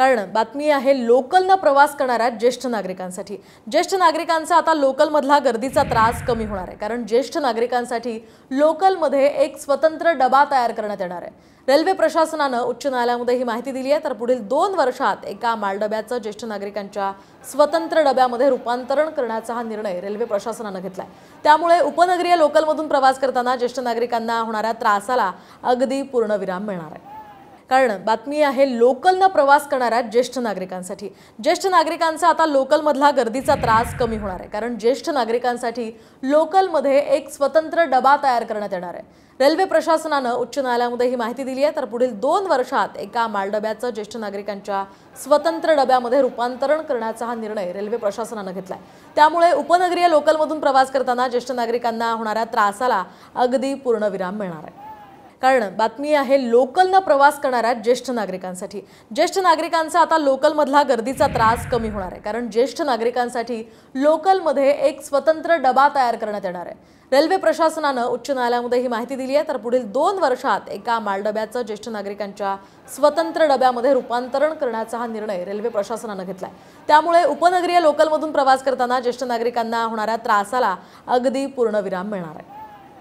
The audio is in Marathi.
कारण बातमी आहे लोकलनं प्रवास करणाऱ्या ज्येष्ठ नागरिकांसाठी। ज्येष्ठ नागरिकांचा आता लोकलमधला गर्दीचा त्रास कमी होणार आहे, कारण ज्येष्ठ नागरिकांसाठी लोकलमध्ये एक स्वतंत्र डबा तयार करण्यात येणार आहे। रेल्वे प्रशासनानं उच्च न्यायालयामध्ये ही माहिती दिली आहे। तर पुढील 2 वर्षात एका मालडब्याचं ज्येष्ठ नागरिकांच्या स्वतंत्र डब्यामध्ये रूपांतरण करण्याचा हा निर्णय रेल्वे प्रशासनानं घेतलाय। त्यामुळे उपनगरीय लोकलमधून प्रवास करताना ज्येष्ठ नागरिकांना होणाऱ्या त्रासाला अगदी पूर्णविराम मिळणार आहे। कारण बातमी आहे लोकलनं प्रवास करणाऱ्या ज्येष्ठ नागरिकांसाठी। ज्येष्ठ नागरिकांचा आता लोकलमधला गर्दीचा त्रास कमी होणार आहे, कारण ज्येष्ठ नागरिकांसाठी लोकलमध्ये एक स्वतंत्र डबा तयार करण्यात येणार आहे। रेल्वे प्रशासनानं उच्च न्यायालयामध्ये ही माहिती दिली आहे। तर पुढील 2 वर्षात एका मालडब्याचं ज्येष्ठ नागरिकांच्या स्वतंत्र डब्यामध्ये रूपांतरण करण्याचा हा निर्णय रेल्वे प्रशासनानं घेतलाय। त्यामुळे उपनगरीय लोकलमधून प्रवास करताना ज्येष्ठ नागरिकांना होणाऱ्या त्रासाला अगदी पूर्णविराम मिळणार आहे। कारण बातमी आहे लोकलनं प्रवास करणाऱ्या ज्येष्ठ नागरिकांसाठी। ज्येष्ठ नागरिकांचा आता लोकलमधला गर्दीचा त्रास कमी होणार आहे, कारण ज्येष्ठ नागरिकांसाठी लोकलमध्ये एक स्वतंत्र डबा तयार करण्यात येणार आहे। रेल्वे प्रशासनानं उच्च न्यायालयामध्ये ही माहिती दिली आहे। तर पुढील 2 वर्षात एका मालडब्याचं ज्येष्ठ नागरिकांच्या स्वतंत्र डब्यामध्ये रूपांतरण करण्याचा हा निर्णय रेल्वे प्रशासनानं घेतलाय। त्यामुळे उपनगरीय लोकलमधून प्रवास करताना ज्येष्ठ नागरिकांना होणाऱ्या त्रासाला अगदी पूर्णविराम मिळणार आहे।